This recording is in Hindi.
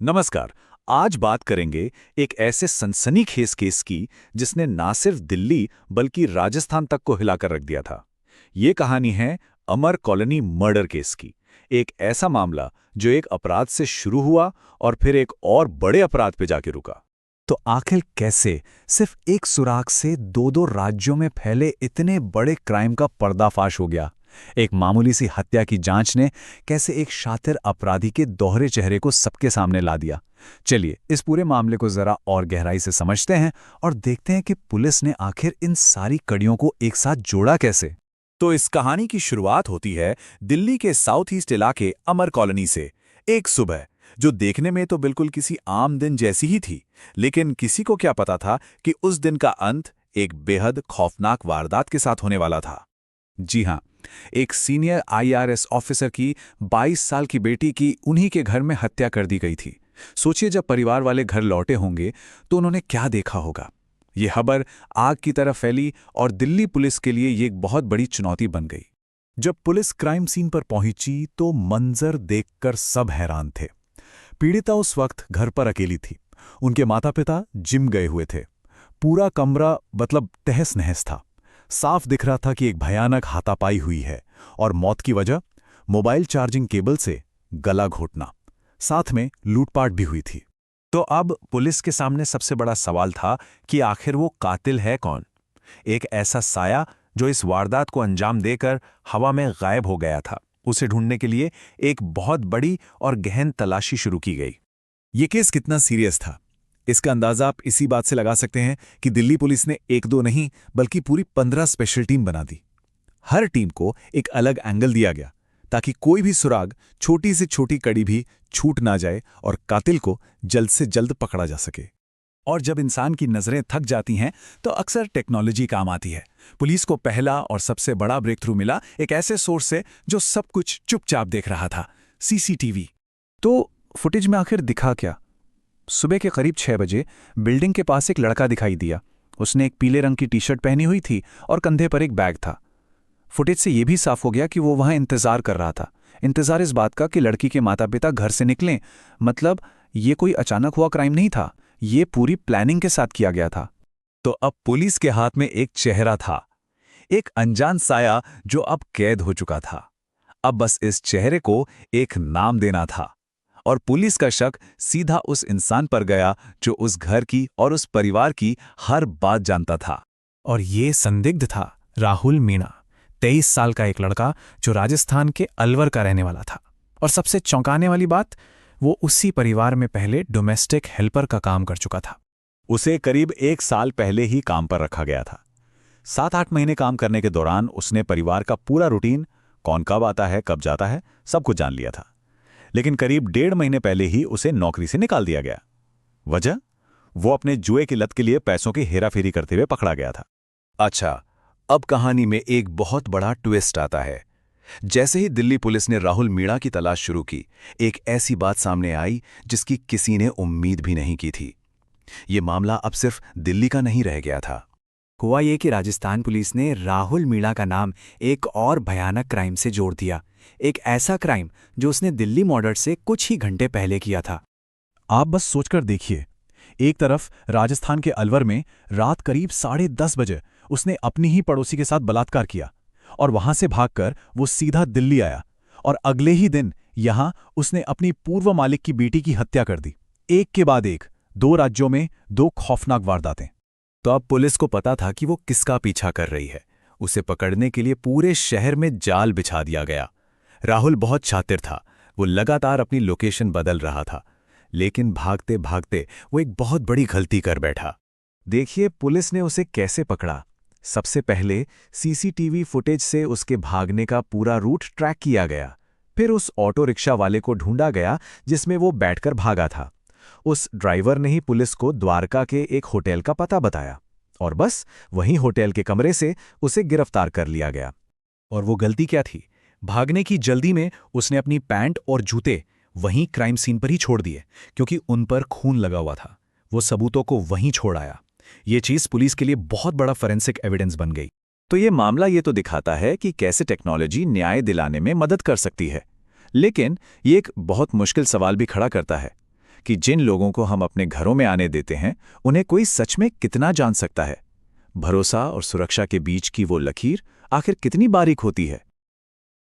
नमस्कार। आज बात करेंगे एक ऐसे सनसनीखेज केस की जिसने ना सिर्फ दिल्ली बल्कि राजस्थान तक को हिलाकर रख दिया था। ये कहानी है अमर कॉलोनी मर्डर केस की। एक ऐसा मामला जो एक अपराध से शुरू हुआ और फिर एक और बड़े अपराध पे जाके रुका। तो आखिर कैसे सिर्फ एक सुराग से दो दो राज्यों में फैले इतने बड़े क्राइम का पर्दाफाश हो गया? एक मामूली सी हत्या की जांच ने कैसे एक शातिर अपराधी के दोहरे चेहरे को सबके सामने ला दिया? चलिए इस पूरे मामले को जरा और गहराई से समझते हैं और देखते हैं कि पुलिस ने आखिर इन सारी कड़ियों को एक साथ जोड़ा कैसे। तो इस कहानी की शुरुआत होती है दिल्ली के साउथ ईस्ट इलाके अमर कॉलोनी से। एक सुबह जो देखने में तो बिल्कुल किसी आम दिन जैसी ही थी, लेकिन किसी को क्या पता था कि उस दिन का अंत एक बेहद खौफनाक वारदात के साथ होने वाला था। जी हां, एक सीनियर आईआरएस ऑफिसर की 22 साल की बेटी की उन्हीं के घर में हत्या कर दी गई थी। सोचिए, जब परिवार वाले घर लौटे होंगे तो उन्होंने क्या देखा होगा। ये खबर आग की तरह फैली और दिल्ली पुलिस के लिए ये एक बहुत बड़ी चुनौती बन गई। जब पुलिस क्राइम सीन पर पहुंची तो मंजर देखकर सब हैरान थे। पीड़िता उस वक्त घर पर अकेली थी। उनके माता पिता जिम गए हुए थे। पूरा कमरा मतलब तहस नहस था। साफ दिख रहा था कि एक भयानक हाथापाई हुई है और मौत की वजह मोबाइल चार्जिंग केबल से गला घोटना। साथ में लूटपाट भी हुई थी। तो अब पुलिस के सामने सबसे बड़ा सवाल था कि आखिर वो कातिल है कौन? एक ऐसा साया जो इस वारदात को अंजाम देकर हवा में गायब हो गया था। उसे ढूंढने के लिए एक बहुत बड़ी और गहन तलाशी शुरू की गई। ये केस कितना सीरियस था, इसका अंदाजा आप इसी बात से लगा सकते हैं कि दिल्ली पुलिस ने एक दो नहीं बल्कि पूरी 15 स्पेशल टीम बना दी। हर टीम को एक अलग एंगल दिया गया ताकि कोई भी सुराग, छोटी से छोटी कड़ी भी छूट ना जाए और कातिल को जल्द से जल्द पकड़ा जा सके। और जब इंसान की नज़रें थक जाती हैं तो अक्सर टेक्नोलॉजी काम आती है। पुलिस को पहला और सबसे बड़ा ब्रेक थ्रू मिला एक ऐसे सोर्स से जो सब कुछ चुपचाप देख रहा था, सीसीटीवी। तो फुटेज में आखिर दिखा क्या? सुबह के करीब 6 बजे बिल्डिंग के पास एक लड़का दिखाई दिया। उसने एक पीले रंग की टी-शर्ट पहनी हुई थी और कंधे पर एक बैग था। फुटेज से यह भी साफ हो गया कि वो वहां इंतजार कर रहा था। इंतजार इस बात का कि लड़की के माता पिता घर से निकलें। मतलब ये कोई अचानक हुआ क्राइम नहीं था, ये पूरी प्लानिंग के साथ किया गया था। तो अब पुलिस के हाथ में एक चेहरा था, एक अनजान साया जो अब कैद हो चुका था। अब बस इस चेहरे को एक नाम देना था और पुलिस का शक सीधा उस इंसान पर गया जो उस घर की और उस परिवार की हर बात जानता था। और ये संदिग्ध था राहुल मीणा, 23 साल का एक लड़का जो राजस्थान के अलवर का रहने वाला था। और सबसे चौंकाने वाली बात, वो उसी परिवार में पहले डोमेस्टिक हेल्पर का काम कर चुका था। उसे करीब 1 साल पहले ही काम पर रखा गया था। 7-8 महीने काम करने के दौरान उसने परिवार का पूरा रूटीन, कौन कब आता है कब जाता है, सब कुछ जान लिया था। लेकिन करीब 1.5 महीने पहले ही उसे नौकरी से निकाल दिया गया। वजह, वो अपने जुए की लत के लिए पैसों की हेराफेरी करते हुए पकड़ा गया था। अच्छा, अब कहानी में एक बहुत बड़ा ट्विस्ट आता है। जैसे ही दिल्ली पुलिस ने राहुल मीणा की तलाश शुरू की, एक ऐसी बात सामने आई जिसकी किसी ने उम्मीद भी नहीं की थी। ये मामला अब सिर्फ दिल्ली का नहीं रह गया था। हुआ ये कि राजस्थान पुलिस ने राहुल मीणा का नाम एक और भयानक क्राइम से जोड़ दिया। एक ऐसा क्राइम जो उसने दिल्ली मर्डर से कुछ ही घंटे पहले किया था। आप बस सोचकर देखिए, एक तरफ राजस्थान के अलवर में रात करीब 10:30 बजे उसने अपनी ही पड़ोसी के साथ बलात्कार किया और वहां से भागकर वो सीधा दिल्ली आया और अगले ही दिन यहां उसने अपनी पूर्व मालिक की बेटी की हत्या कर दी। एक के बाद एक 2 राज्यों में 2 खौफनाक वारदातें। तो अब पुलिस को पता था कि वो किसका पीछा कर रही है। उसे पकड़ने के लिए पूरे शहर में जाल बिछा दिया गया। राहुल बहुत शातिर था। वो लगातार अपनी लोकेशन बदल रहा था, लेकिन भागते भागते वो एक बहुत बड़ी गलती कर बैठा। देखिए पुलिस ने उसे कैसे पकड़ा। सबसे पहले सीसीटीवी फुटेज से उसके भागने का पूरा रूट ट्रैक किया गया। फिर उस ऑटो रिक्शा वाले को ढूंढा गया जिसमें वो बैठकर भागा था। उस ड्राइवर ने ही पुलिस को द्वारका के एक होटल का पता बताया और बस वहीं होटल के कमरे से उसे गिरफ्तार कर लिया गया। और वो गलती क्या थी? भागने की जल्दी में उसने अपनी पैंट और जूते वहीं क्राइम सीन पर ही छोड़ दिए, क्योंकि उन पर खून लगा हुआ था। वो सबूतों को वहीं छोड़ आया। ये चीज पुलिस के लिए बहुत बड़ा फोरेंसिक एविडेंस बन गई। तो ये मामला ये तो दिखाता है कि कैसे टेक्नोलॉजी न्याय दिलाने में मदद कर सकती है, लेकिन ये एक बहुत मुश्किल सवाल भी खड़ा करता है कि जिन लोगों को हम अपने घरों में आने देते हैं उन्हें कोई सच में कितना जान सकता है। भरोसा और सुरक्षा के बीच की वो लकीर आखिर कितनी बारीक होती है।